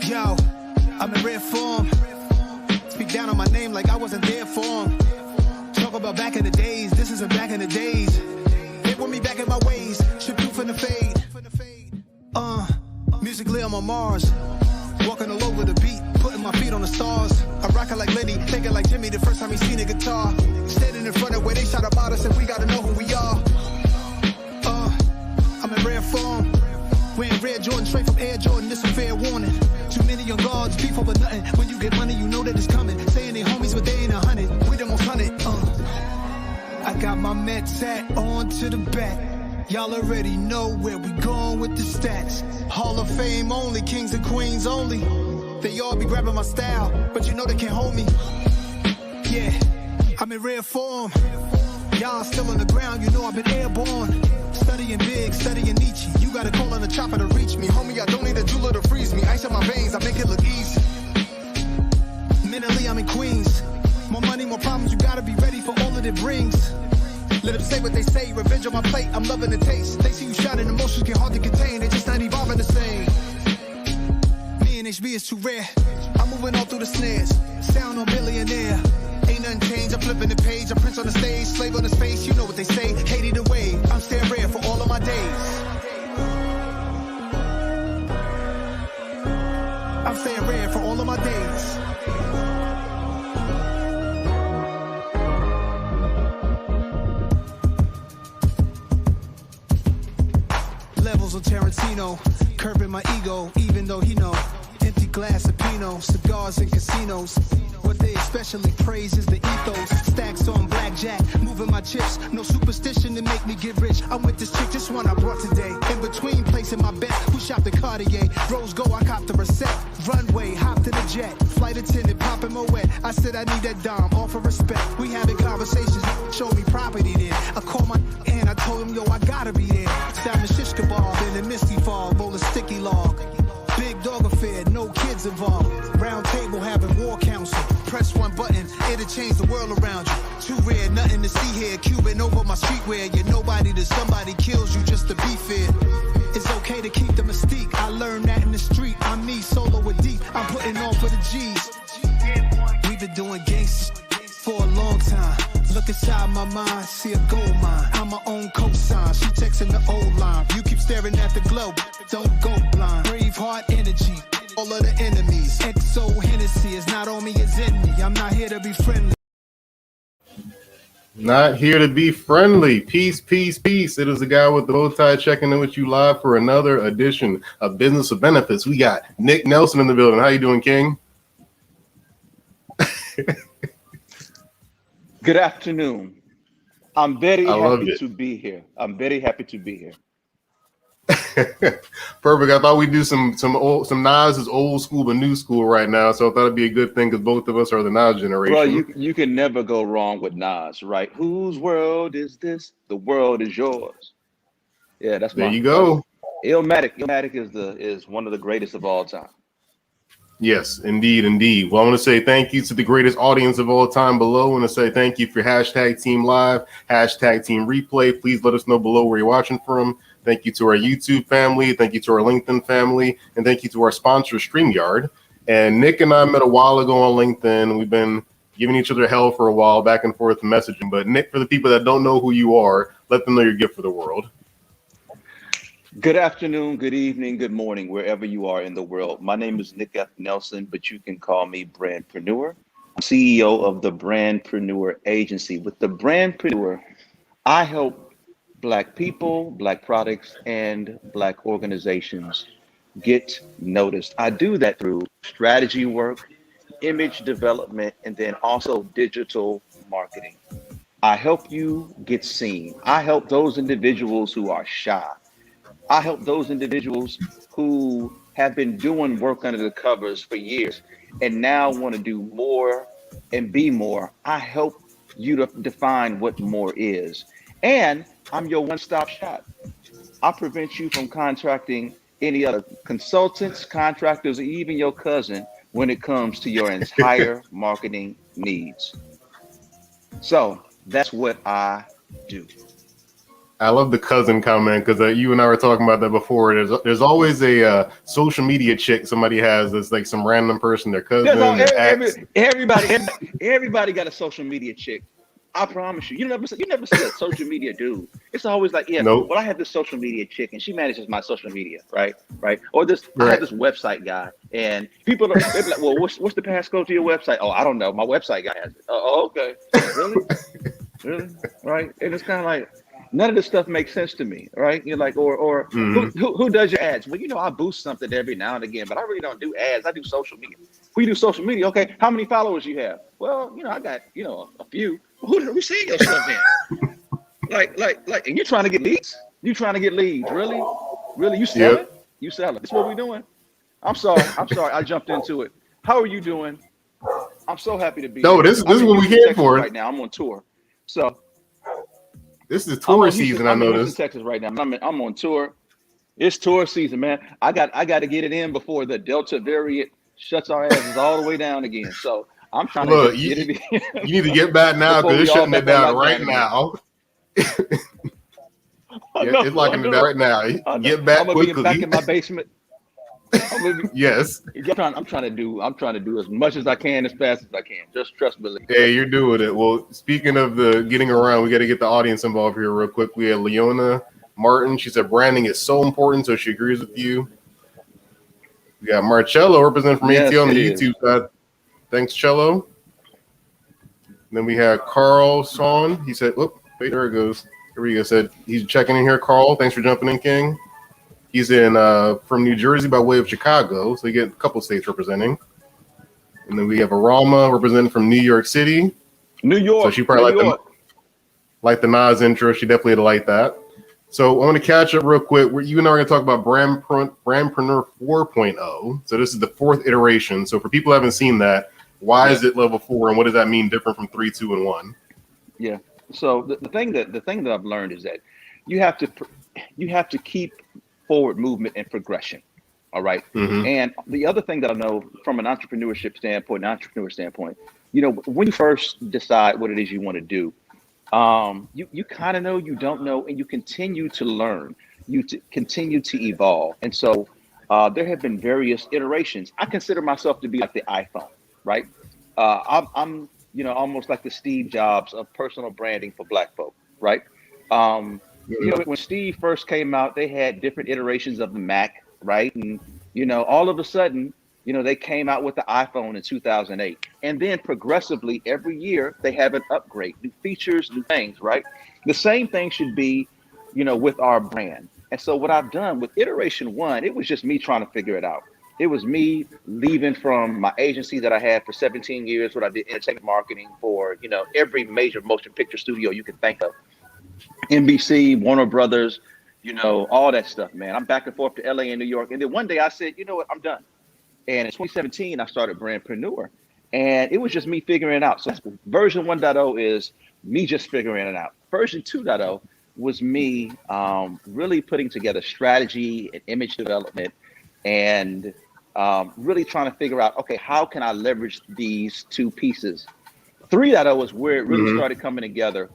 Yo, I'm in rare form. Speak down on my name like I wasn't there for him. Talk about back in the days, this isn't back in the days. They want me back in my ways, trip you from the fade. Musically I'm on Mars. Walking all over the beat, putting my feet on the stars. I rock it like Lenny, thinking like Jimmy the first time he seen a guitar. Standing in front of where they shout about us and we gotta know who we are. I'm in rare form. Wearing rare Jordan straight from Air Jordan, this a fair warning. Too many young guards, beef over nothing. When you get money, you know that it's coming. Saying they homies, but they ain't 100. We the most 100. I got my Mets hat on to the back. Y'all already know where we going with the stats. Hall of Fame only, kings and queens only. They all be grabbing my style, but you know they can't hold me. Yeah, I'm in rare form. Y'all still on the ground, you know I've been airborne. Studying big, studying Nietzsche. You gotta call on a chopper to reach me. Homie, I don't need a jeweler to freeze me. Ice in my veins, I make it look easy. Mentally, I'm in Queens. More money, more problems, you gotta be ready for all that it brings. Let them say what they say, revenge on my plate, I'm loving the taste. They see you shouting, emotions get hard to contain, they just not evolving the same. Me and HB is too rare. I'm moving all through the snares. Sound on billionaire. Ain't nothing changed, I'm flipping the page. I'm Prince on the stage, slave on his face. You know what they say, hate either way. I'm staying rare for all of my days. I'm staying rare for all of my days. Levels of Tarantino, curbing my ego, even though he know. Empty glass of Pinot, cigars in casinos. What they especially praise is the ethos. Stacks on blackjack, moving my chips. No superstition to make me get rich. I'm with this chick, this one I brought today. In between placing my bet, we shopped at Cartier. Rose go, I copped the receipt. Runway, hopped in the jet. Flight attendant, popping my wet. I said I need that dime, offer respect. We having conversations, show me property there. I called my and I told him, yo, I gotta be there. Diamond shish kebab in the misty fog, roll a sticky log. Big dog affair, no kids involved. Round table having war council. Press one button, it'll change the world around you. Too rare, nothing to see here. Cuban over my streetwear. You're nobody till somebody kills you just to be fair. It's okay to keep the mystique. I learned that in the street. I'm me, solo with deep. I'm putting on for the G's. We've been doing gangsters for a long time. Look inside my mind, see a gold mine. I'm my own cosign. She texting the old line. You keep staring at the globe, don't go blind. Brave heart energy, all of the enemies. XO Hennessy is not on me, it's in me. I'm not here to be friendly. Not here to be friendly. Peace, peace, peace. It is the guy with the bow tie checking in with you live for another edition of Business of Benefits. We got Nick Nelson in the building. How you doing, King? Good afternoon. I'm very happy to be here. I'm very happy to be here. Perfect. I thought we'd do some Nas is old school but new school right now, so I thought it'd be a good thing because both of us are the Nas generation. Well, you can never go wrong with Nas, right? Whose world is this? The world is yours. Yeah, that's there. You go. Illmatic. Illmatic is one of the greatest of all time. Yes, indeed, indeed. Well, I want to say thank you to the greatest audience of all time below. I want to say thank you for hashtag Team Live, hashtag Team Replay. Please let us know below where you're watching from. Thank you to our YouTube family. Thank you to our LinkedIn family. And thank you to our sponsor, StreamYard. And Nick and I met a while ago on LinkedIn. We've been giving each other hell for a while, back and forth messaging. But Nick, for the people that don't know who you are, let them know your gift for the world. Good afternoon, good evening, good morning, wherever you are in the world. My name is Nick F. Nelson, but you can call me Brandpreneur. I'm CEO of the Brandpreneur Agency. With the Brandpreneur, I help Black people, Black products, and Black organizations get noticed. I do that through strategy work, image development, and then also digital marketing. I help you get seen. I help those individuals who are shy. I help those individuals who have been doing work under the covers for years and now want to do more and be more. I help you to define what more is. And I'm your one-stop shop. I prevent you from contracting any other consultants, contractors, or even your cousin when it comes to your entire marketing needs. So that's what I do. I love the cousin comment because you and I were talking about that before. There's always a social media chick somebody has that's like some random person, their cousin, their ex. Everybody got a social media chick. I promise you. You never see a social media dude. It's always like, yeah, Nope. well, I have this social media chick and she manages my social media, right? Or this, I Right. have this website guy, and people are they be like, well, what's the passcode to your website? Oh, I don't know. My website guy has it. Oh, okay. Really? Right? And it's kind of like, none of this stuff makes sense to me, right? You're like, or who does your ads? Well, I boost something every now and again, but I really don't do ads. I do social media. We do social media. Okay, how many followers you have? Well, I got a few. Who seeing your stuff in? Like, and you're trying to get leads? You trying to get leads? Really? You sell it? You sell it. That's what we're doing. I'm sorry. I jumped into it. How are you doing? I'm so happy to be here. This is what we here for right now. I'm on tour, so. This is tour season. I noticed. I'm in Texas right now. I'm on tour. It's tour season, man. I got to get it in before the Delta variant shuts our asses all the way down again. So I'm trying to get it in. You need to get back now because it's shutting it down right now. It's locking it down right now. Get back quickly. I'm gonna be back in my basement. Yes. I'm trying to do as much as I can as fast as I can. Just trust me. Hey, you're doing it. Well, speaking of the getting around, we got to get the audience involved here real quick. We have Leona Martin. She said branding is so important, so she agrees with you. We got Marcello representing from ATL on the YouTube side. Thanks, Cello. And then we have Carl Son. He said, "Whoop, wait, there it goes. Here we go." Said he's checking in here. Carl, thanks for jumping in, King. He's in from New Jersey by way of Chicago, so we get a couple states representing. And then we have Arama representing from New York City. New York. So she probably like the Nas intro. She definitely liked that. So I want to catch up real quick. You and I are going to talk about Brandpreneur 4.0. So this is the 4th iteration. So for people who haven't seen that, why is it level 4, and what does that mean different from 3, 2, and 1? Yeah. So the thing that I've learned is that you have to keep forward movement and progression. All right. Mm-hmm. And the other thing that I know from an entrepreneur standpoint, when you first decide what it is you want to do, you kind of know, you don't know, and you continue to learn, continue to evolve. And so there have been various iterations. I consider myself to be like the iPhone, right? I'm almost like the Steve Jobs of personal branding for Black folk, right? When Steve first came out, they had different iterations of the Mac, right? And, all of a sudden, they came out with the iPhone in 2008. And then progressively, every year, they have an upgrade, new features, new things, right? The same thing should be, with our brand. And so what I've done with iteration 1, it was just me trying to figure it out. It was me leaving from my agency that I had for 17 years, what I did entertainment marketing for, every major motion picture studio you can think of. NBC, Warner Brothers, all that stuff, man. I'm back and forth to LA and New York. And then one day I said, you know what, I'm done. And in 2017, I started Brandpreneur. And it was just me figuring it out. So version 1.0 is me just figuring it out. Version 2.0 was me really putting together strategy and image development and really trying to figure out, okay, how can I leverage these two pieces? 3.0 was where it really started coming together,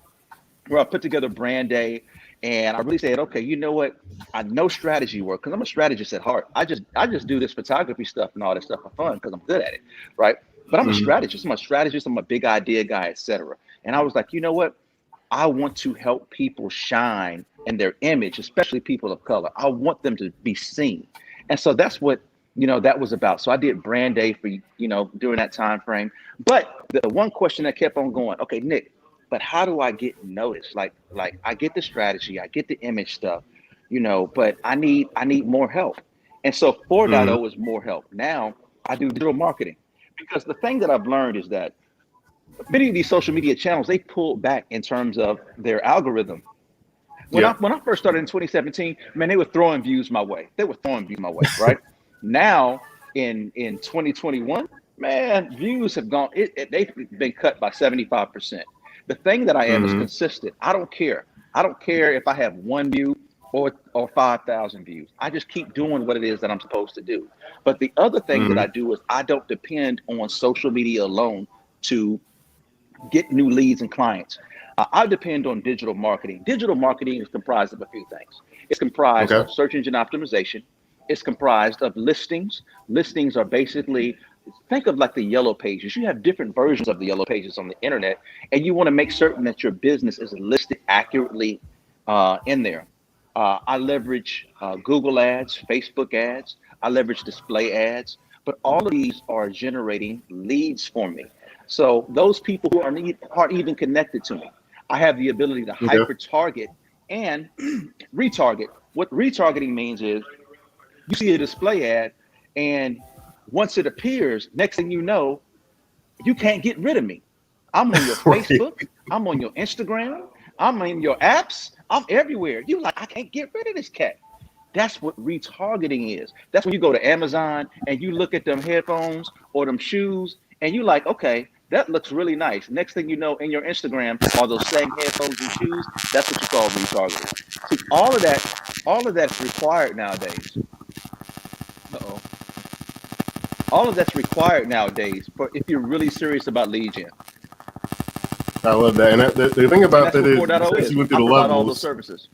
where I put together Brand Day, and I really said, okay, you know what? I know strategy work because I'm a strategist at heart. I just do this photography stuff and all that stuff for fun because I'm good at it, right? But I'm a strategist. I'm a big idea guy, etc. And I was like, you know what? I want to help people shine in their image, especially people of color. I want them to be seen. And so that's what, that was about. So I did Brand Day for, during that time frame. But the one question that kept on going, okay, Nick, but how do I get noticed? Like I get the strategy, I get the image stuff, but I need more help. And so 4.0 is more help. Now I do digital marketing, because the thing that I've learned is that many of these social media channels, they pulled back in terms of their algorithm. When I first started in 2017, man, they were throwing views my way. Right? Now in 2021, man, views have gone, they've been cut by 75%. The thing that I am is consistent. I don't care. I don't care if I have 1 view or 5,000 views. I just keep doing what it is that I'm supposed to do. But the other thing that I do is I don't depend on social media alone to get new leads and clients. I depend on digital marketing. Digital marketing is comprised of a few things. It's comprised Okay. of search engine optimization. It's comprised of listings. Listings are basically, think of like the yellow pages. You have different versions of the yellow pages on the internet, and you want to make certain that your business is listed accurately in there. I leverage Google ads, Facebook ads. I leverage display ads, but all of these are generating leads for me. So those people who aren't even connected to me, I have the ability to Okay. hyper target and retarget. What retargeting means is you see a display ad, and once it appears, next thing you know, you can't get rid of me. I'm on your Right. Facebook, I'm on your Instagram, I'm in your apps, I'm everywhere. You like, I can't get rid of this cat. That's what retargeting is. That's when you go to Amazon and you look at them headphones or them shoes, and you like, okay, that looks really nice. Next thing you know, in your Instagram are those same headphones and shoes. That's what you call retargeting. See, all of that's required nowadays. Uh-oh. All of that's required nowadays for if you're really serious about lead gen. I love that. And the thing And about that's that what is, 4.0 since is. you went I through the provide all those levels, services.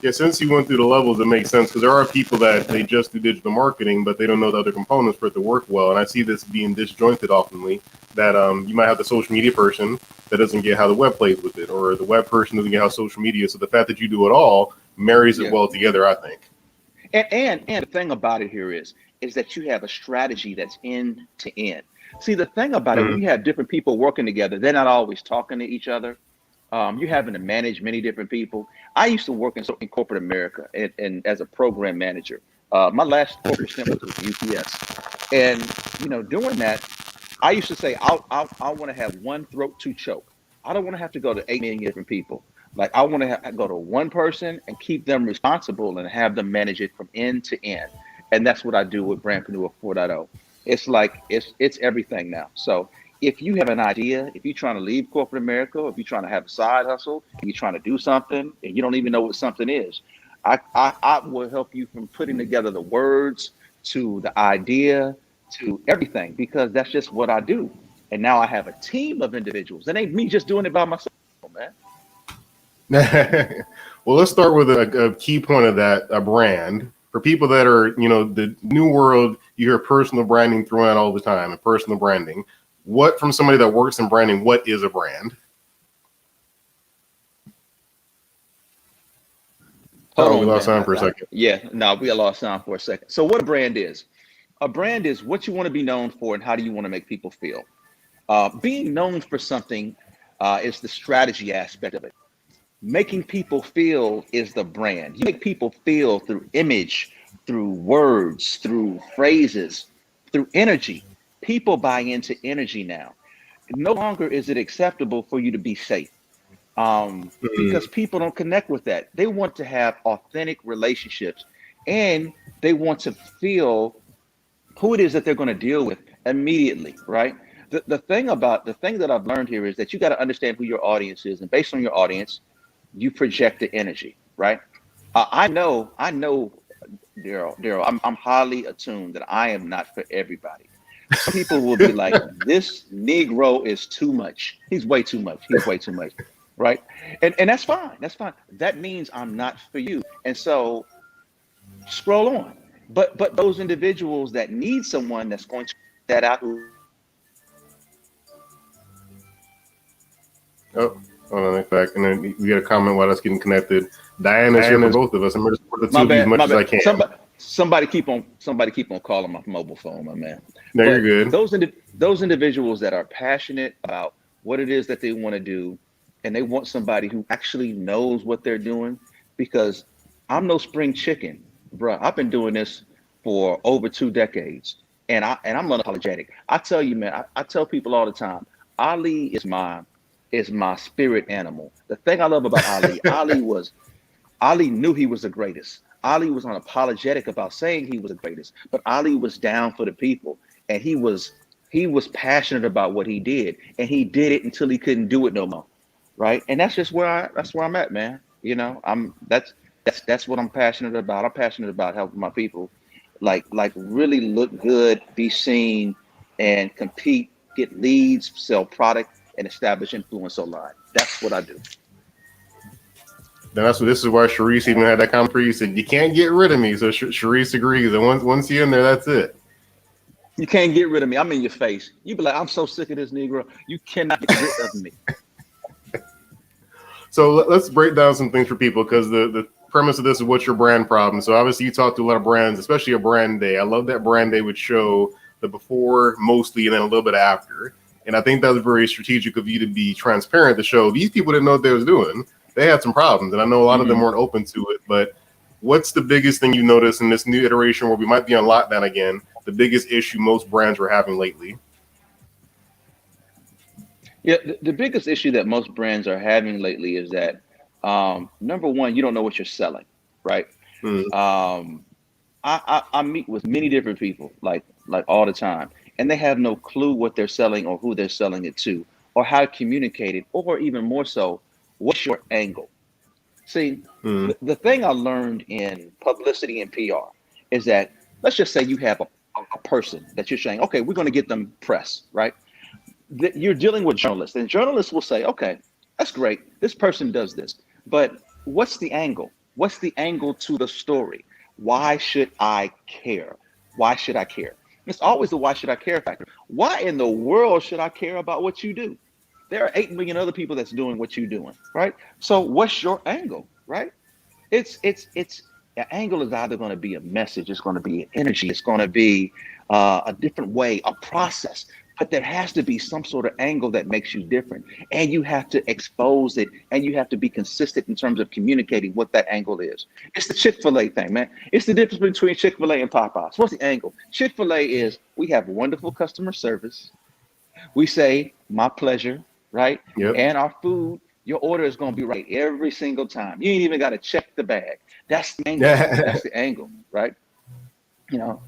yeah, since you went through the levels, it makes sense because there are people that they just do digital marketing, but they don't know the other components for it to work well. And I see this being disjointed oftenly, that you might have the social media person that doesn't get how the web plays with it, or the web person doesn't get how social media. So the fact that you do it all marries it Yeah. well together, I think. And the thing about it here is that you have a strategy that's end to end. See, the thing about it, when Mhm. you have different people working together, they're not always talking to each other. You're having to manage many different people. I used to work in corporate America and as a program manager. My last corporate stint was with UPS, and doing that, I used to say, I want to have one throat to choke. I don't want to have to go to 8 million different people. Like I want to go to one person and keep them responsible and have them manage it from end to end. And that's what I do with Brandpreneur 4.0. It's like it's everything now. So if you have an idea, if you're trying to leave corporate America, or if you're trying to have a side hustle, and you're trying to do something and you don't even know what something is, I will help you from putting together the words to the idea to everything, because that's just what I do. And now I have a team of individuals. It ain't me just doing it by myself, man. Well, let's start with a key point of that, a brand. For people that are, the new world, you hear personal branding thrown out all the time, and personal branding. What, from somebody that works in branding, what is a brand? Hold Oh, we on, lost man. sound for a second. Yeah, no, we lost sound for a second. So what a brand is what you want to be known for and how do you want to make people feel. Being known for something is the strategy aspect of it. Making people feel is the brand. You make people feel through image, through words, through phrases, through energy. People buy into energy now. No longer is it acceptable for you to be safe, because Mhm. people don't connect with that. They want to have authentic relationships, and they want to feel who it is that they're going to deal with immediately, right? The thing that I've learned here is that you got to understand who your audience is, and based on your audience, you project the energy, right? I know, Daryl, I'm highly attuned that I am not for everybody. Some people will be like, this Negro is too much. He's way too much. He's way too much, right? And that's fine. That's fine. That means I'm not for you. And so scroll on. But those individuals that need someone that's going to that out who Oh, hold on, it's back. And then we got a comment while that's getting connected. Diana's here for both of us. I'm going to support the two of you as much my as I bad. can. Somebody keep on calling my mobile phone, my man. No, you're But good. those individuals that are passionate about what it is that they want to do, and they want somebody who actually knows what they're doing, because I'm no spring chicken, bro. I've been doing this for over 2 decades, and I'm unapologetic. I tell you, man, I tell people all the time, Ali is my spirit animal. The thing I love about Ali knew he was the greatest. Ali was unapologetic about saying he was the greatest, but Ali was down for the people, and he was passionate about what he did, and he did it until he couldn't do it no more, right? And that's where I'm at, man. That's what I'm passionate about. I'm passionate about helping my people, like really look good, be seen, and compete, get leads, sell product, and establish influence online. That's what I do. Then this is why Sharice even had that comment. He said, "You can't get rid of me." So Sharice agrees, and once you're in there, that's it. You can't get rid of me. I'm in your face. You be like, I'm so sick of this Negro. You cannot get rid of me. So let's break down some things for people, because the premise of this is what's your brand problem. So obviously you talk to a lot of brands, especially a brand day. I love that brand day would show the before mostly and then a little bit after. And I think that was very strategic of you to be transparent to show these people didn't know what they was doing. They had some problems, and I know a lot of them weren't open to it. But what's the biggest thing you notice in this new iteration where we might be on lockdown again, the biggest issue most brands were having lately? Yeah, the biggest issue that most brands are having lately is that, number one, you don't know what you're selling, right? I meet with many different people, like all the time, and they have no clue what they're selling or who they're selling it to or how to communicate it, or even more so, what's your angle? See, the thing I learned in publicity and PR is that, let's just say you have a person that you're saying, okay, we're going to get them press, right? You're dealing with journalists, and journalists will say, okay, that's great. This person does this, but what's the angle? What's the angle to the story? Why should I care? Why should I care? It's always the why should I care factor. Why in the world should I care about what you do? There are 8 million other people that's doing what you're doing, right? So what's your angle, right? It's the angle is either going to be a message, it's going to be an energy, it's going to be a different way, a process. But there has to be some sort of angle that makes you different, and you have to expose it, and you have to be consistent in terms of communicating what that angle is. It's the Chick-fil-A thing, man. It's the difference between Chick-fil-A and Popeyes. What's the angle? Chick-fil-A is, we have wonderful customer service. We say, my pleasure, right? Yep. And our food, your order is going to be right every single time. You ain't even got to check the bag. That's the angle. That's the angle, right? You know,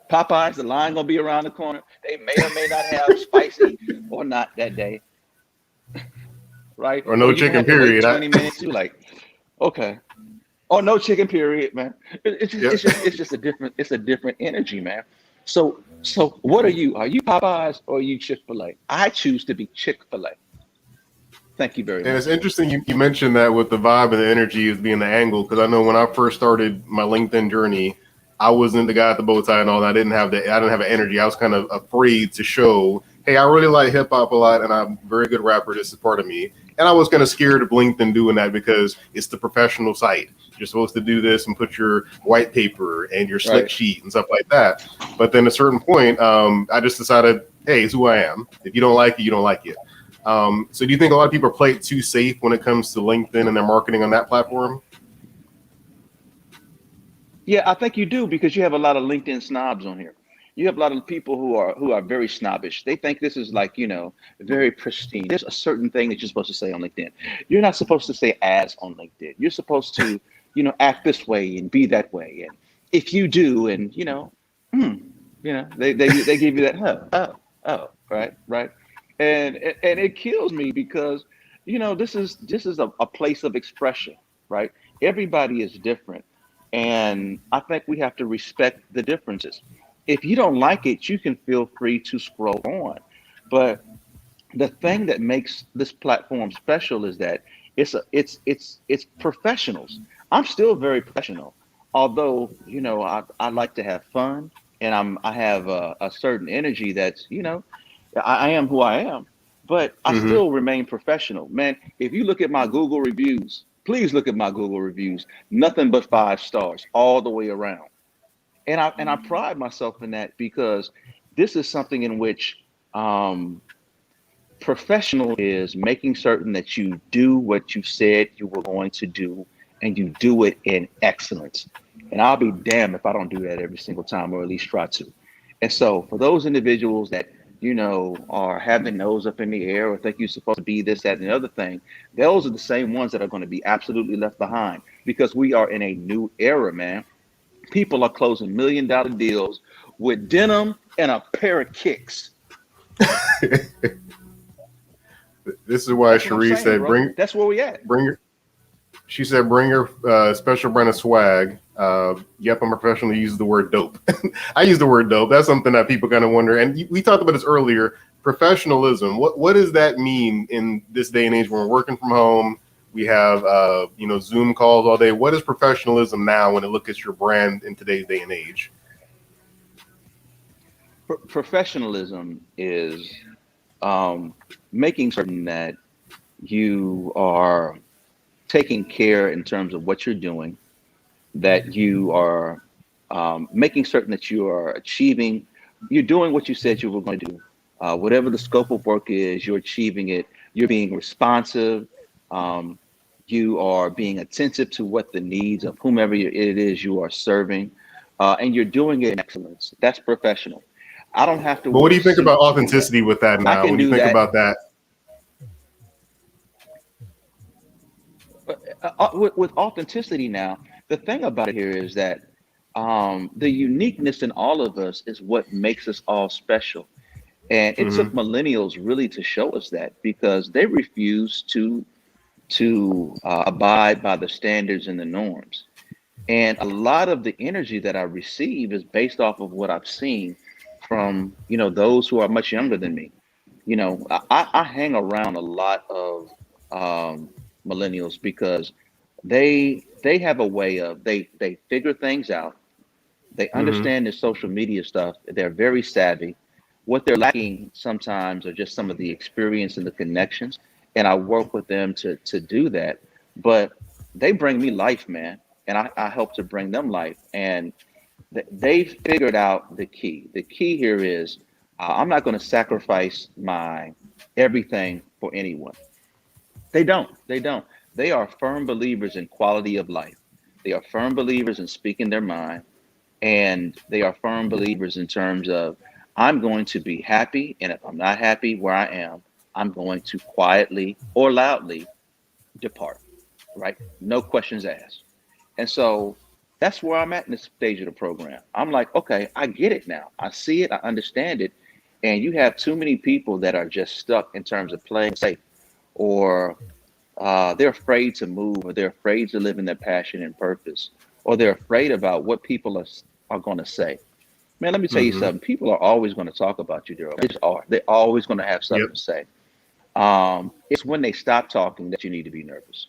Popeyes, the line gonna be around the corner. They may or may not have spicy or not that day, right? Or no chicken, period. 20 minutes. You like, okay. Oh, no chicken, period, man. It's just a different energy, man. So what are you? Are you Popeyes or are you Chick-fil-A? I choose to be Chick-fil-A. Thank you very much. And it's interesting you mentioned that with the vibe and the energy as being the angle, because I know when I first started my LinkedIn journey, I wasn't the guy at the bow tie and all that. I didn't have an energy. I was kind of afraid to show, hey, I really like hip hop a lot and I'm a very good rapper. This is part of me. And I was kind of scared of LinkedIn doing that because it's the professional site. You're supposed to do this and put your white paper and your slick sheet and stuff like that. But then at a certain point, I just decided, hey, it's who I am. If you don't like it, you don't like it. So do you think a lot of people play it too safe when it comes to LinkedIn and their marketing on that platform? Yeah, I think you do, because you have a lot of LinkedIn snobs on here. You have a lot of people who are very snobbish. They think this is like, very pristine. There's a certain thing that you're supposed to say on LinkedIn. You're not supposed to say as on LinkedIn. You're supposed to, act this way and be that way. And if you do, and they give you that, right. And it kills me because, this is a place of expression, right? Everybody is different. And I think we have to respect the differences. If you don't like it, you can feel free to scroll on. But the thing that makes this platform special is that it's professionals. I'm still very professional, although I like to have fun, and I have a certain energy that's I am who I am, but I still remain professional, man. If you look at my Google reviews. Please look at my Google reviews. Nothing but 5 stars all the way around. And I pride myself in that, because this is something in which professional is making certain that you do what you said you were going to do, and you do it in excellence. And I'll be damned if I don't do that every single time, or at least try to. And so for those individuals that are having nose up in the air or think you're supposed to be this, that, and the other thing, those are the same ones that are going to be absolutely left behind, because we are in a new era, man. People are closing $1 million deals with denim and a pair of kicks. This is why Sharice said, that's where we at. She said, bring her special brand of swag. Yep, I'm a professional. Use the word dope. I use the word dope. That's something that people kind of wonder. And we talked about this earlier. Professionalism. What does that mean in this day and age when we're working from home? We have Zoom calls all day. What is professionalism now when it looks at your brand in today's day and age? Professionalism is making certain that you are taking care in terms of what you're doing, that you are making certain that you are achieving, you're doing what you said you were going to do. Whatever the scope of work is, you're achieving it. You're being responsive. You are being attentive to what the needs of whomever it is you are serving, and you're doing it in excellence. That's professional. I don't have to. But what do wear you think about suits to do that. authenticity with that I now? can When you do think that. about that, With authenticity now, the thing about it here is that the uniqueness in all of us is what makes us all special. And it took millennials really to show us that, because they refuse to abide by the standards and the norms. And a lot of the energy that I receive is based off of what I've seen from, those who are much younger than me. I hang around a lot of millennials because they have a way of they figure things out. They understand the social media stuff. They're very savvy. What they're lacking sometimes are just some of the experience and the connections. And I work with them to do that. But they bring me life, man. And I help to bring them life. And they figured out the key. The key here is I'm not going to sacrifice my everything for anyone. They don't. They don't. They are firm believers in quality of life. They are firm believers in speaking their mind. And they are firm believers in terms of I'm going to be happy. And if I'm not happy where I am, I'm going to quietly or loudly depart, right? No questions asked. And so that's where I'm at in this stage of the program. I'm like, okay, I get it now. I see it. I understand it. And you have too many people that are just stuck in terms of playing safe, or they're afraid to move, or they're afraid to live in their passion and purpose, or they're afraid about what people are going to say. Man, let me tell you something. People are always going to talk about you, Daryl. They just are. They're always going to have Yep. something to say. It's when they stop talking that you need to be nervous.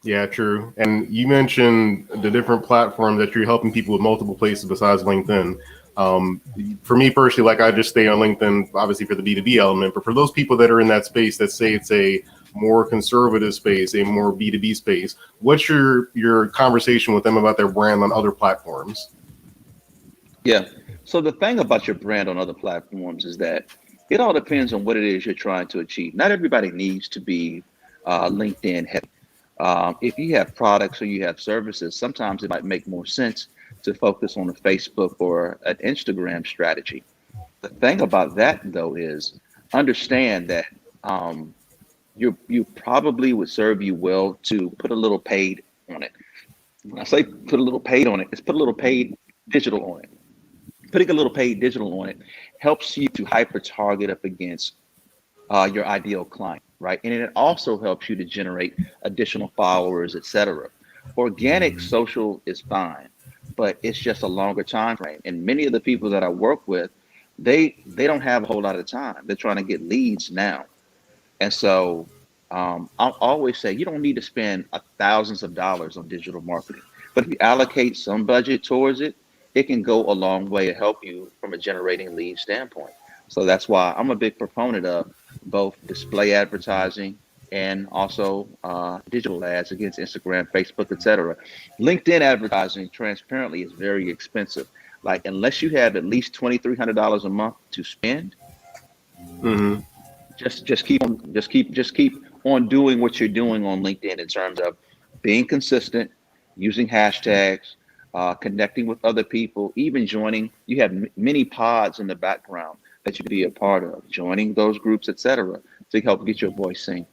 Yeah, true. And you mentioned the different platforms that you're helping people with multiple places besides LinkedIn. For me personally, like I just stay on LinkedIn, obviously for the B2B element, but for those people that are in that space that say it's a more conservative space, a more B2B space, what's your conversation with them about their brand on other platforms? Yeah. So the thing about your brand on other platforms is that it all depends on what it is you're trying to achieve. Not everybody needs to be LinkedIn heavy. If you have products or you have services, sometimes it might make more sense to focus on a Facebook or an Instagram strategy. The thing about that, though, is understand that you probably would serve you well to put a little paid on it. When I say put a little paid on it, it's put a little paid digital on it. Putting a little paid digital on it helps you to hyper target up against your ideal client, right? And it also helps you to generate additional followers, etc. Organic social is fine, but it's just a longer time frame. And many of the people that I work with, they don't have a whole lot of time. They're trying to get leads now. And so I'll always say you don't need to spend thousands of dollars on digital marketing, but if you allocate some budget towards it, it can go a long way to help you from a generating lead standpoint. So that's why I'm a big proponent of both display advertising and also digital ads against Instagram, Facebook, etc. LinkedIn advertising, transparently, is very expensive. Like, unless you have at least $2,300 a month to spend, Mm-hmm. just keep on doing what you're doing on LinkedIn in terms of being consistent, using hashtags, connecting with other people, even joining. You have many pods in the background that you can be a part of, joining those groups, etc., to help get your voice seen.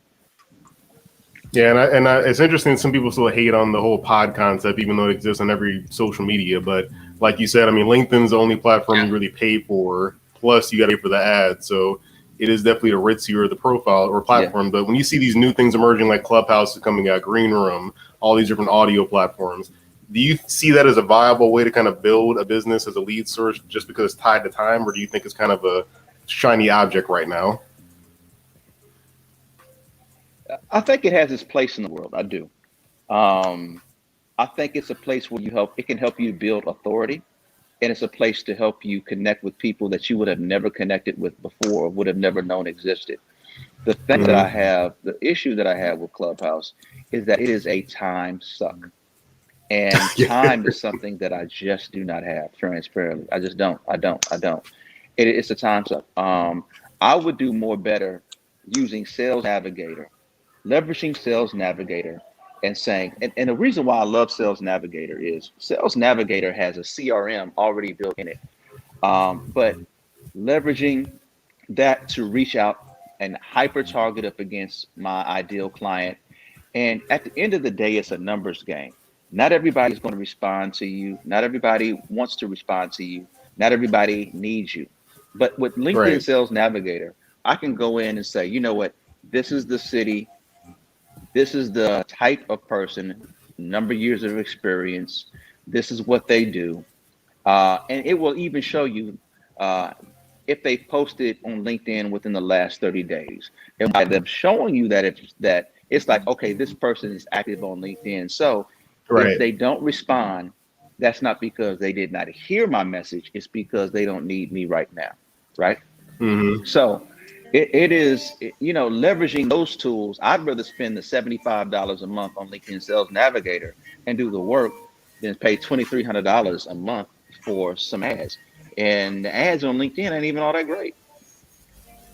Yeah, it's interesting. Some people still hate on the whole pod concept, even though it exists on every social media. But like you said, I mean, LinkedIn's the only platform you really pay for. Plus, you got to pay for the ads. So it is definitely the ritzier the profile or platform. Yeah. But when you see these new things emerging, like Clubhouse is coming out, Green Room, all these different audio platforms, do you see that as a viable way to kind of build a business as a lead source just because it's tied to time, or do you think it's kind of a shiny object right now. I think it has its place in the world. I do. Um, I think it's a place where it can help you build authority, and it's a place to help you connect with people that you would have never connected with before or would have never known existed. Mm-hmm. The issue that I have with Clubhouse is that it is a time suck. And Yeah. time is something that I just do not have transparently. I just don't. I don't. It's a time suck. I would do more better using Sales Navigator, leveraging Sales Navigator, and saying, and the reason why I love Sales Navigator is Sales Navigator has a CRM already built in it. But leveraging that to reach out and hyper target up against my ideal client. And at the end of the day, it's a numbers game. Not everybody's going to respond to you. Not everybody wants to respond to you. Not everybody needs you. But with LinkedIn Right. Sales Navigator, I can go in and say, you know what? This is the city. This is the type of person, number of years of experience. This is what they do. And it will even show you uh, if they posted on LinkedIn within the last 30 days. And by them showing you that it's like, okay, this person is active on LinkedIn. So if Right. they don't respond, that's not because they did not hear my message. It's because they don't need me right now. Right. Mm-hmm. So it is, leveraging those tools. I'd rather spend the $75 a month on LinkedIn Sales Navigator and do the work than pay $2,300 a month for some ads. And the ads on LinkedIn ain't even all that great.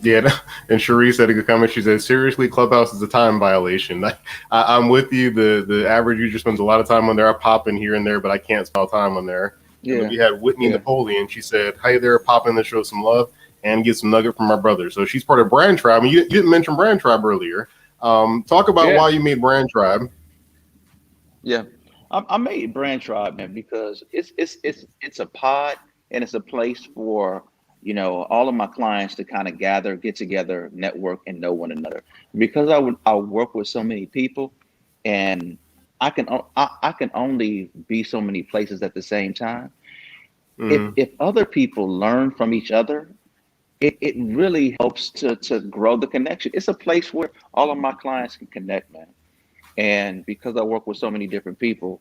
Yeah, and Cherise had a good comment. She said, "Seriously, Clubhouse is a time violation." I'm with you. The average user spends a lot of time on there. I pop in here and there, but I can't spend time on there. And then Yeah, we had Whitney yeah, Napoleon. She said, "Hi there, pop in to show some love and get some nugget from my brother." So she's part of Brand Tribe. You didn't mention Brand Tribe earlier. Talk about yeah, why you made Brand Tribe. yeah. I made Brand Tribe, man, because it's a pod and it's a place for all of my clients to kind of gather, get together, network, and know one another. Because I work with so many people, and I can only be so many places at the same time. Mm-hmm. If other people learn from each other, it really helps to grow the connection. It's a place where all of my clients can connect, man. And because I work with so many different people,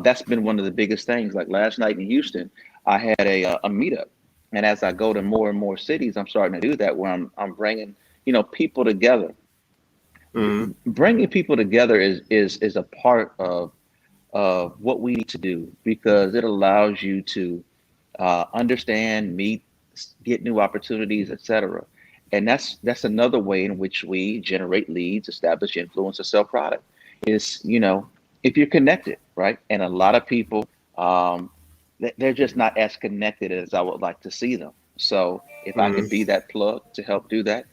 that's been one of the biggest things. Like last night in Houston, I had a meetup, and as I go to more and more cities, I'm starting to do that where I'm bringing people together. Mm-hmm. Bringing people together is a part of what we need to do because it allows you to understand, meet, get new opportunities, etc. And that's another way in which we generate leads, establish influence, or sell product. Is if you're connected, right? And a lot of people, um, they're just not as connected as I would like to see them. So if I can be Mm-hmm. that plug to help do that,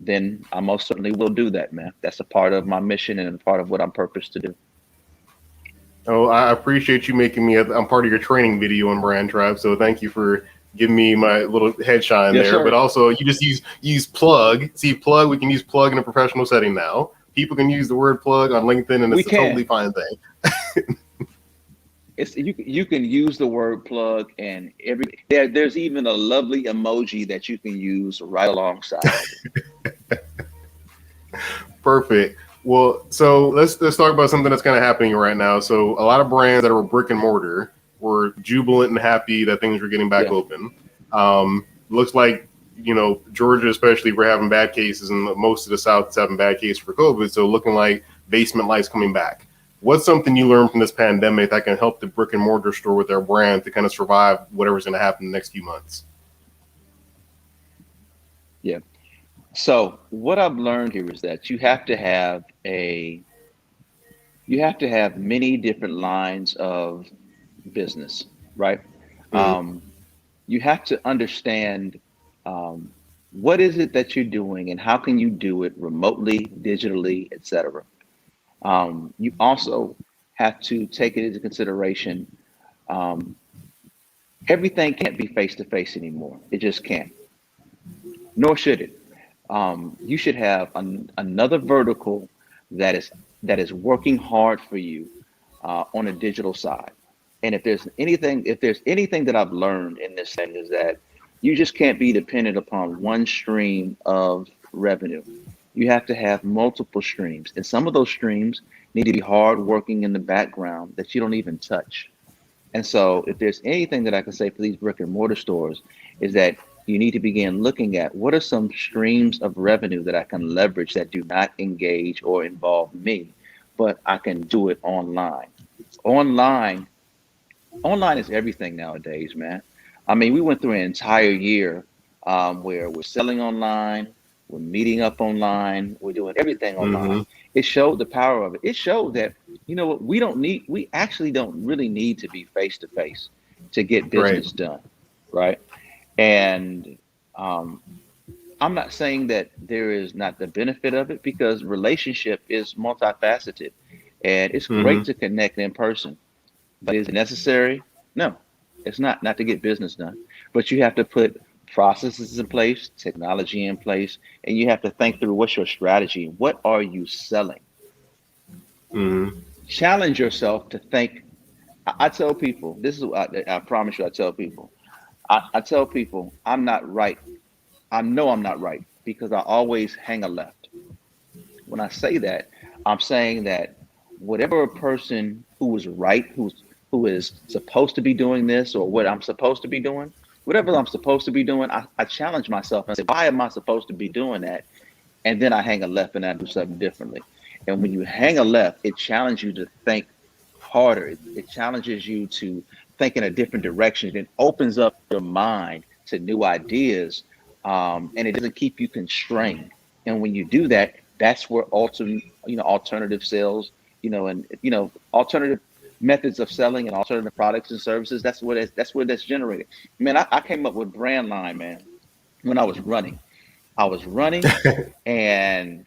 then I most certainly will do that, man. That's a part of my mission and a part of what I'm purposed to do. Oh, I appreciate you making me. I'm part of your training video on Brand Tribe, so thank you for giving me my little headshine Yes, there. But sir. also, you just use plug. See, plug. We can use plug in a professional setting now. People can use the word plug on LinkedIn, and We it's a totally can. fine thing. It's you can use the word plug and there's even a lovely emoji that you can use right alongside of it. Perfect. Well, so let's talk about something that's kind of happening right now. So a lot of brands that were brick and mortar were jubilant and happy that things were getting back Yeah. open. Looks like Georgia especially, we're having bad cases, and most of the South is having bad cases for COVID. So looking like basement life's coming back. What's something you learned from this pandemic that can help the brick and mortar store with their brand to kind of survive whatever's going to happen in the next few months? Yeah. So what I've learned here is that you have to have many different lines of business, right? Mm-hmm. Um, you have to understand um, what is it that you're doing and how can you do it remotely, digitally, etc. You also have to take it into consideration. Um, Everything can't be face to face anymore. It just can't, nor should it. You should have another vertical that is working hard for you on a digital side. And if there's anything that I've learned in this thing is that You just can't be dependent upon one stream of revenue. You have to have multiple streams, and some of those streams need to be hard working in the background that you don't even touch. And so, if there's anything that I can say for these brick and mortar stores, is that you need to begin looking at what are some streams of revenue that I can leverage that do not engage or involve me, but I can do it online. Online, online is everything nowadays, man. I mean, we went through an entire year where we're selling online, we're meeting up online, we're doing everything online. Mm-hmm. It showed the power of it. It showed that, you know what, we actually don't really need to be face to face to get Right. business done, right? And um, I'm not saying that there is not the benefit of it, because relationship is multifaceted and it's great Mm-hmm. to connect in person. But is it necessary? No, it's not, not to get business done. But you have to put processes in place, technology in place, and you have to think through what's your strategy. What are you selling? Mm-hmm. Challenge yourself to think. I tell people, this is what I promise you, I tell people, I tell people I'm not right. I know I'm not right because I always hang a left. When I say that, I'm saying that whatever a person who is right, who is supposed to be doing this, or what I'm supposed to be doing, whatever I'm supposed to be doing, I challenge myself and say, why am I supposed to be doing that? And then I hang a left and I do something differently. And when you hang a left, it challenges you to think harder. It challenges you to think in a different direction. It opens up your mind to new ideas, and it doesn't keep you constrained. And when you do that, that's where alternative sales, and alternative methods of selling and alternative products and services. That's where that's generated. Man, I came up with brand line, man, when I was running. I was running, and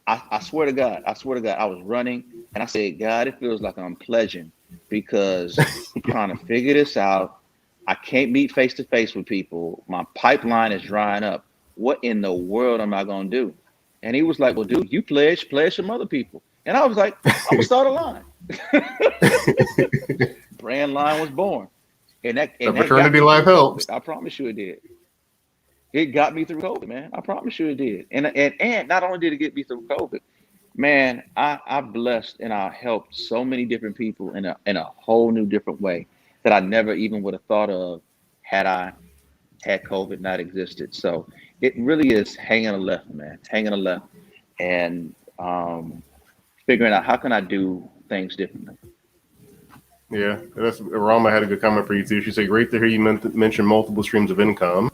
I swear to God, I was running and I said, God, it feels like I'm pledging because I'm trying to figure this out. I can't meet face to face with people. My pipeline is drying up. What in the world am I going to do? And he was like, well, dude, you pledge some other people. And I was like, I'm gonna start a line. Brand line was born. And A that got fraternity me life through helps. COVID. I promise you it did. It got me through COVID, man. I promise you it did. And not only did it get me through COVID, man, I blessed and I helped so many different people in a whole new different way that I never even would have thought of had I had COVID not existed. So it really is hanging a left, man, hanging a left, and figuring out how can I do things differently. Yeah, that's Rama had a good comment for you too. She said, "Great to hear you mention multiple streams of income."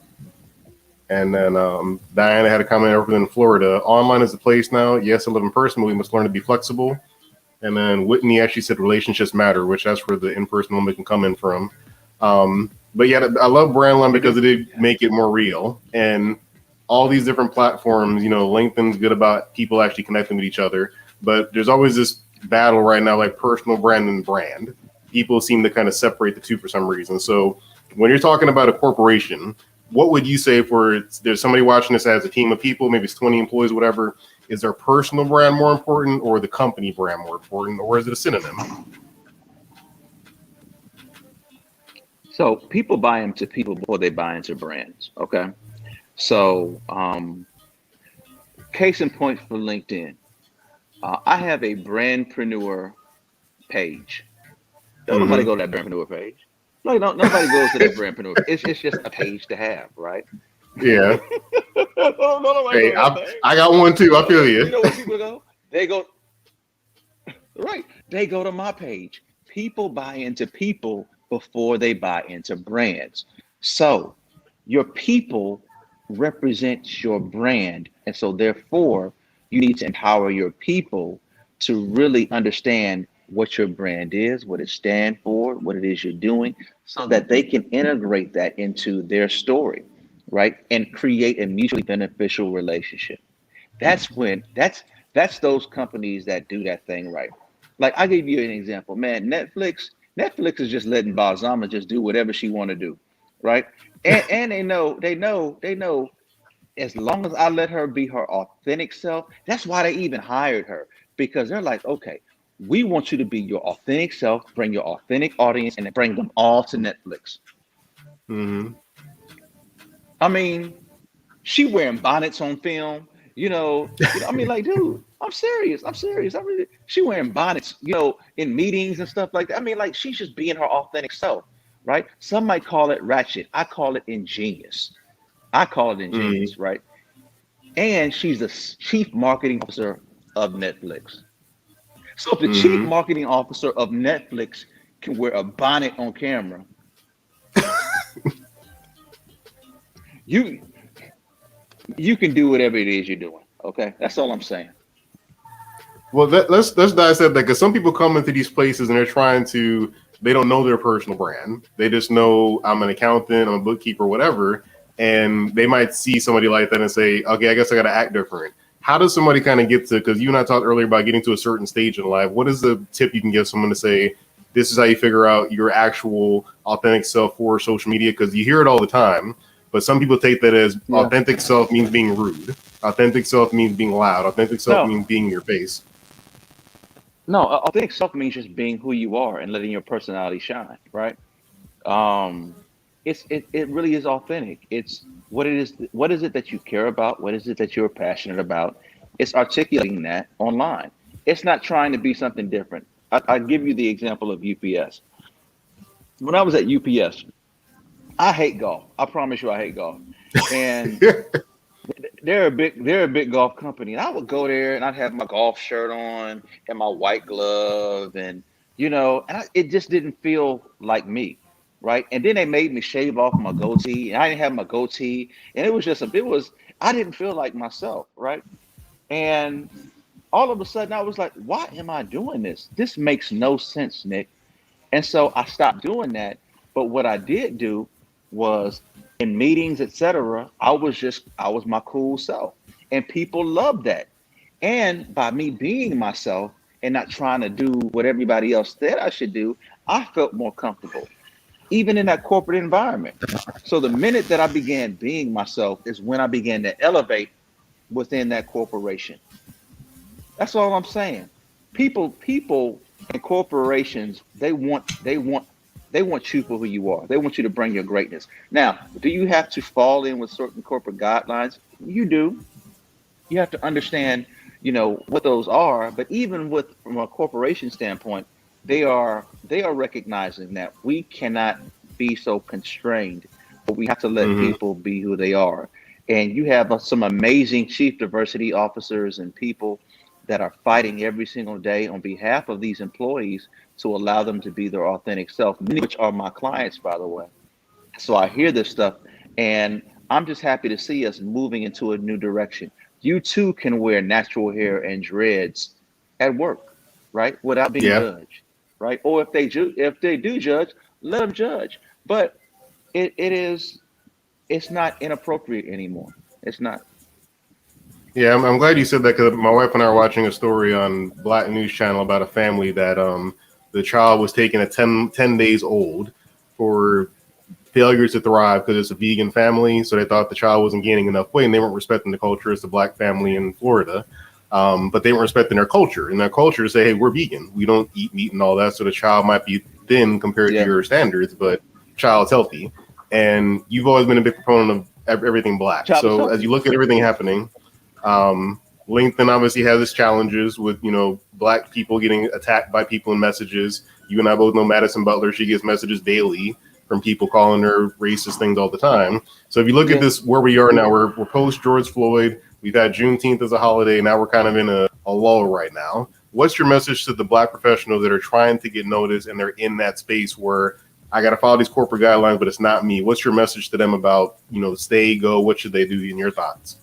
And then Diana had a comment over in Florida. Online is the place now. Yes, I live in person, but we must learn to be flexible. And then Whitney actually said relationships matter, which that's where the in-person woman can come in from. But yeah, I love Brandline because it did make it more real. And all these different platforms, LinkedIn's good about people actually connecting with each other. But there's always this battle right now, like personal brand and brand. People seem to kind of separate the two for some reason. So when you're talking about a corporation, what would you say for there's somebody watching this as a team of people, maybe it's 20 employees, whatever, is their personal brand more important or the company brand more important, or is it a synonym? So people buy into people before they buy into brands. Okay. So case in point for LinkedIn, I have a Brandpreneur page. Don't nobody go to that Brandpreneur page. Like nobody goes to that Brandpreneur. It's just a page to have, right? Yeah. Nobody Hey, go to that page. I got one too. I feel you. You know where people go? They go right. They go to my page. People buy into people before they buy into brands. So your people represents your brand. And so therefore, you need to empower your people to really understand what your brand is, what it stands for, what it is you're doing, so that they can integrate that into their story, right? And create a mutually beneficial relationship. That's those companies that do that thing right. Like I gave you an example, man. Netflix is just letting Balsama just do whatever she want to do, right? And they know as long as I let her be her authentic self, that's why they even hired her, because they're like, okay, we want you to be your authentic self, bring your authentic audience, and then bring them all to Netflix. Mm-hmm. I mean, she wearing bonnets on film. I mean, like, dude, I'm serious. I'm serious. She wearing bonnets, in meetings and stuff like that. I mean, like, she's just being her authentic self, right? Some might call it ratchet. I call it ingenious. Mm, Right? And she's the chief marketing officer of Netflix. So if the chief mm-hmm. marketing officer of Netflix can wear a bonnet on camera, you you can do whatever it is you're doing. Okay, that's all I'm saying. Well, let's dissect that because some people come into these places and they don't know their personal brand. They just know I'm an accountant, I'm a bookkeeper, whatever, and they might see somebody like that and say, okay, I guess I got to act different. How does somebody kind of get to? Because you and I talked earlier about getting to a certain stage in life. What is the tip you can give someone to say, this is how you figure out your actual authentic self for social media? Because you hear it all the time, but some people take that as Yeah. authentic self means being rude. Authentic self means being loud. Authentic self No, means being in your face. no. Authentic self means just being who you are and letting your personality shine. Right? Um, it really is authentic. It's what it is. What is it that you care about? What is it that you're passionate about? It's articulating that online. It's not trying to be something different. I give you the example of UPS. When I was at UPS, I hate golf. I promise you, I hate golf. And they're a big golf company. And I would go there and I'd have my golf shirt on and my white glove and it just didn't feel like me, right? And then they made me shave off my goatee and I didn't have my goatee and I didn't feel like myself, right? And all of a sudden I was like, why am I doing this? This makes no sense, Nick. And so I stopped doing that. But what I did do was in meetings, etc., I was my cool self. And people loved that. And by me being myself and not trying to do what everybody else said I should do, I felt more comfortable, even in that corporate environment. So the minute that I began being myself is when I began to elevate within that corporation. That's all I'm saying. People and corporations, they want you for who you are. They want you to bring your greatness. Now, do you have to fall in with certain corporate guidelines? You do. You have to understand, what those are. But even from a corporation standpoint, they are recognizing that we cannot be so constrained, but we have to let Mm-hmm. people be who they are. And you have some amazing chief diversity officers and people that are fighting every single day on behalf of these employees to allow them to be their authentic self, many of which are my clients, by the way. So I hear this stuff and I'm just happy to see us moving into a new direction. You too can wear natural hair and dreads at work, right? Without being Yeah. judged, right? Or if they do judge, let them judge. But it's not inappropriate anymore. It's not. Yeah, I'm glad you said that because my wife and I are watching a story on Black News Channel about a family that the child was taken at 10 days old for failure to thrive because it's a vegan family. So they thought the child wasn't gaining enough weight and they weren't respecting the culture. It's a Black family in Florida. But they weren't respecting their culture. And their culture say, hey, we're vegan. We don't eat meat and all that. So the child might be thin compared to Yeah. your standards, but child's healthy. And you've always been a big proponent of everything Black. Child is So as healthy. you look at everything happening, LinkedIn obviously has its challenges with, Black people getting attacked by people in messages. You and I both know Madison Butler. She gets messages daily from people calling her racist things all the time. So if you look at Yeah. this, where we are now, we're post George Floyd. We've had Juneteenth as a holiday. Now we're kind of in a lull right now. What's your message to the Black professionals that are trying to get noticed and they're in that space where I got to follow these corporate guidelines, but it's not me? What's your message to them about, stay, go? What should they do in your thoughts?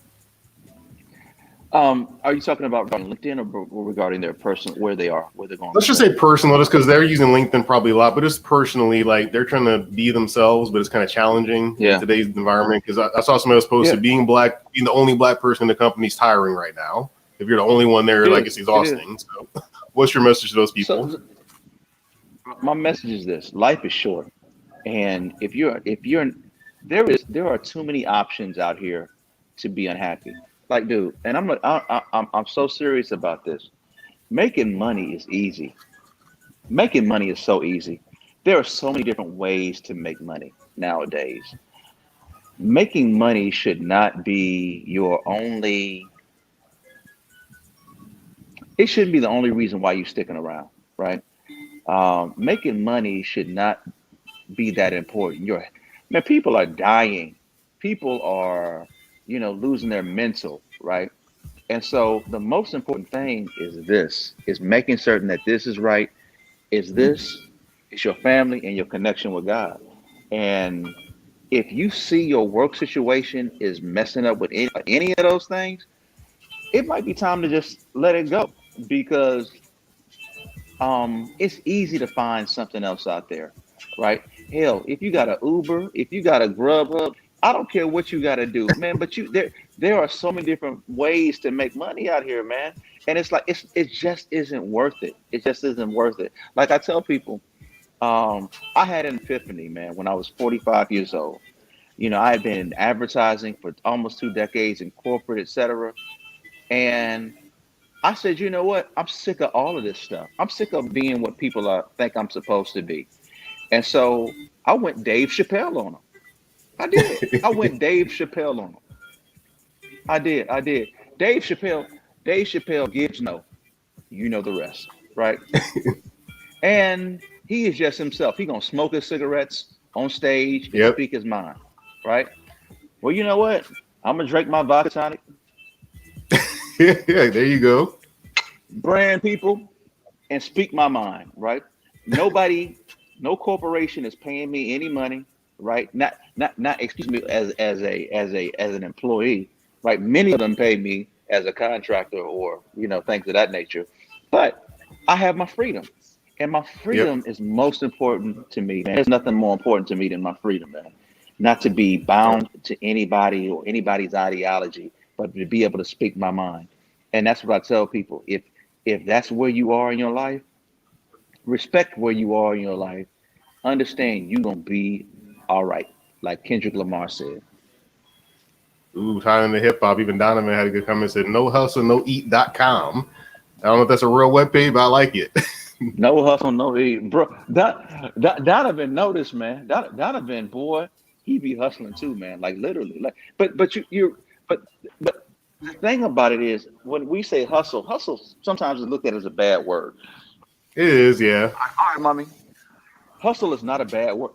Are you talking about regarding LinkedIn or regarding their person, where they are, where they're going Let's with just that? say personal, just because they're using LinkedIn probably a lot, but just personally, like they're trying to be themselves, but it's kind of challenging in Yeah. today's environment. Because I saw somebody else Yeah. posted being Black, being the only Black person in the company is tiring right now. If you're the only one there, It like is. it's It is. exhausting. So, what's your message to those people? So my message is this: life is short, and if you're there are too many options out here to be unhappy. Like, dude, and I'm so serious about this. Making money is easy. Making money is so easy. There are so many different ways to make money nowadays. making money should not be your only, it shouldn't be the only reason why you're sticking around, right? Making money should not be that important. Man, people are dying. People are, losing their mental, right? And so the most important thing is making certain that this is right, is this, is your family and your connection with God. And if you see your work situation is messing up with any of those things, it might be time to just let it go because it's easy to find something else out there, right? Hell, if you got a Uber, if you got a Grubhub, I don't care what you got to do, man. But there are so many different ways to make money out here, man. And it's like it just isn't worth it. It just isn't worth it. Like I tell people, I had an epiphany, man, when I was 45 years old. I had been in advertising for almost 2 decades in corporate, etc. And I said, you know what? I'm sick of all of this stuff. I'm sick of being what people think I'm supposed to be. And so I went Dave Chappelle on them. I did. I went Dave Chappelle on them. I did. I did. Dave Chappelle. Dave Chappelle gives no. You know the rest, right? And he is just himself. He gonna smoke his cigarettes on stage and Yep. speak his mind, right? Well, you know what? I'm gonna drink my vodka tonic. Yeah, there you go. Brand people and speak my mind, right? Nobody, no corporation is paying me any money, right? Not excuse me, as an employee, right? Many of them pay me as a contractor or things of that nature. But I have my freedom. And my Yep. freedom is most important to me, man. There's nothing more important to me than my freedom, man. Not to be bound to anybody or anybody's ideology, but to be able to speak my mind. And that's what I tell people. If that's where you are in your life, respect where you are in your life. Understand you're gonna be all right, like Kendrick Lamar said. Ooh, tying into hip hop. Even Donovan had a good comment. Said no hustle, no eat.com. I don't know if that's a real webpage, but I like it. No hustle, no eat, bro. Donovan noticed, man. Donovan, boy, he be hustling too, man. Like literally, like. But but the thing about it is, when we say hustle, hustle sometimes is looked at as a bad word. It is, yeah. All right, mommy. Hustle is not a bad word.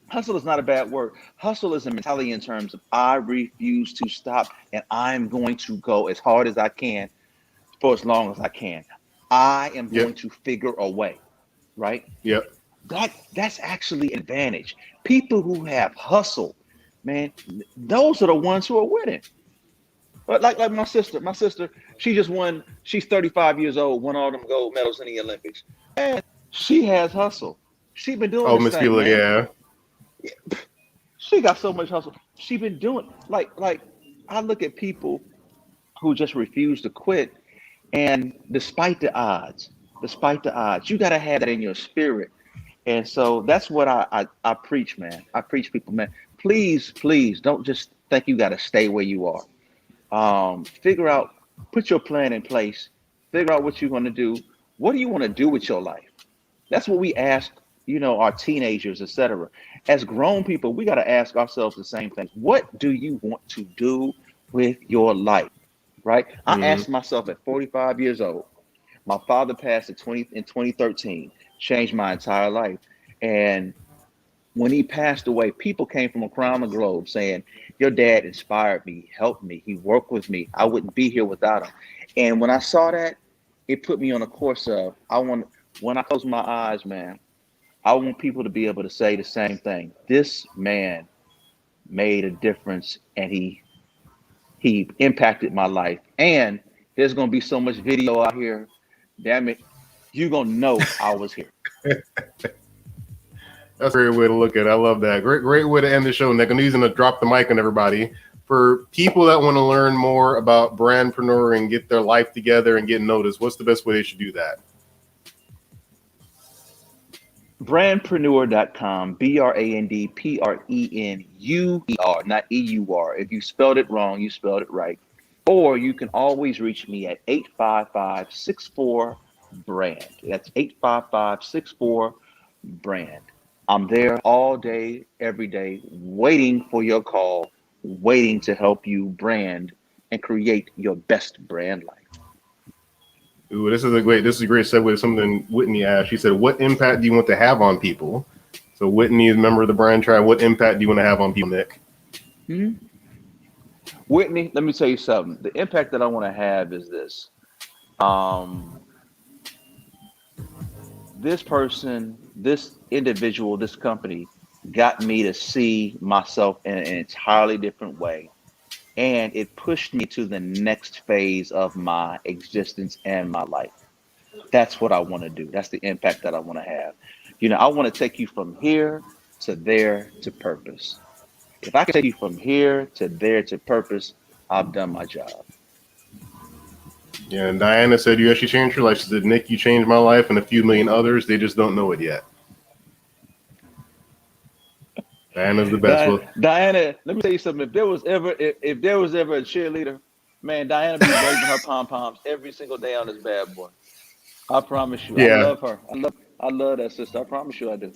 Hustle is not a bad word. Hustle is a mentality in terms of I refuse to stop and I'm going to go as hard as I can for as long as I can. I am going Yep. to figure a way, right? Yep. That's actually an advantage. People who have hustle, man, those are the ones who are winning. But like my sister, she just won. She's 35 years old, won all them gold medals in the Olympics, and she has hustle. She been doing Oh, this Miss thing, Keeler, man. yeah. She got so much hustle. She been doing like I look at people who just refuse to quit, and despite the odds, you got to have that in your spirit. And so that's what I preach, man. I preach people, man. Please don't just think you got to stay where you are. Figure out, put your plan in place. Figure out what you're going to do. What do you want to do with your life? That's what we ask, our teenagers, etc. As grown people, we got to ask ourselves the same thing. What do you want to do with your life? Right? I Mm-hmm. asked myself at 45 years old. My father passed in 2013, changed my entire life. And when he passed away, people came from around the globe saying, your dad inspired me, helped me, he worked with me. I wouldn't be here without him. And when I saw that, it put me on a course of when I close my eyes, man, I want people to be able to say the same thing. This man made a difference and he impacted my life. And there's gonna be so much video out here, damn it, you're gonna know I was here. That's a great way to look at it. I love that. Great way to end the show, Nick. I'm using to drop the mic on everybody. For people that want to learn more about Brandpreneur and get their life together and get noticed, what's the best way they should do that? Brandpreneur.com, BRANDPRENUER, not EUR. If you spelled it wrong, you spelled it right. Or you can always reach me at 855-64-BRAND. That's 855-64-BRAND. I'm there all day, every day, waiting for your call, waiting to help you brand and create your best brand life. Ooh, this is a great segue to something Whitney asked. She said, "What impact do you want to have on people?" So Whitney is a member of the brand tribe. What impact do you want to have on people, Nick? Whitney, let me tell you something. The impact that I want to have is this. This person, this individual, this company got me to see myself in an entirely different way. And it pushed me to the next phase of my existence and my life. That's what I want to do. That's the impact that I want to have. I want to take you from here to there to purpose. If I can take you from here to there to purpose, I've done my job. Yeah, and Diana said, "You actually changed your life." She said, "Nick, you changed my life and a few million others. They just don't know it yet." Diana's the best. Diana, let me tell you something. If there was ever a cheerleader, man, Diana be waving her pom poms every single day on this bad boy. I promise you. Yeah. I love her. I love that sister. I promise you I do.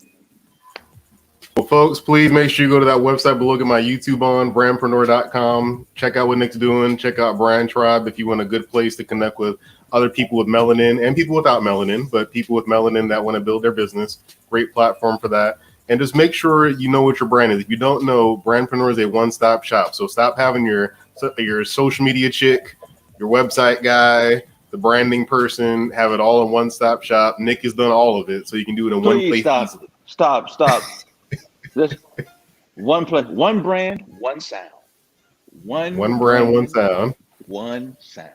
Well, folks, please make sure you go to that website below, get my YouTube on, brandpreneur.com. Check out what Nick's doing. Check out Brand Tribe if you want a good place to connect with other people with melanin and people without melanin, but people with melanin that want to build their business. Great platform for that. And just make sure you know what your brand is. If you don't know, Brandpreneur is a one-stop shop. So stop having your social media chick, your website guy, the branding person, have it all in one-stop shop. Nick has done all of it, so you can do it in one place. Stop. This one place, one brand, one sound. One brand, one sound. One sound.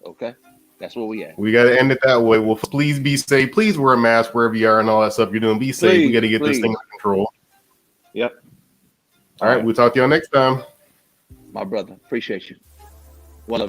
Okay? That's where we at. We got to end it that way. Well, please be safe. Please wear a mask wherever you are and all that stuff you're doing. Be safe. We got to get this thing under control. Yep. All right. We'll talk to y'all next time. My brother. Appreciate you. Well,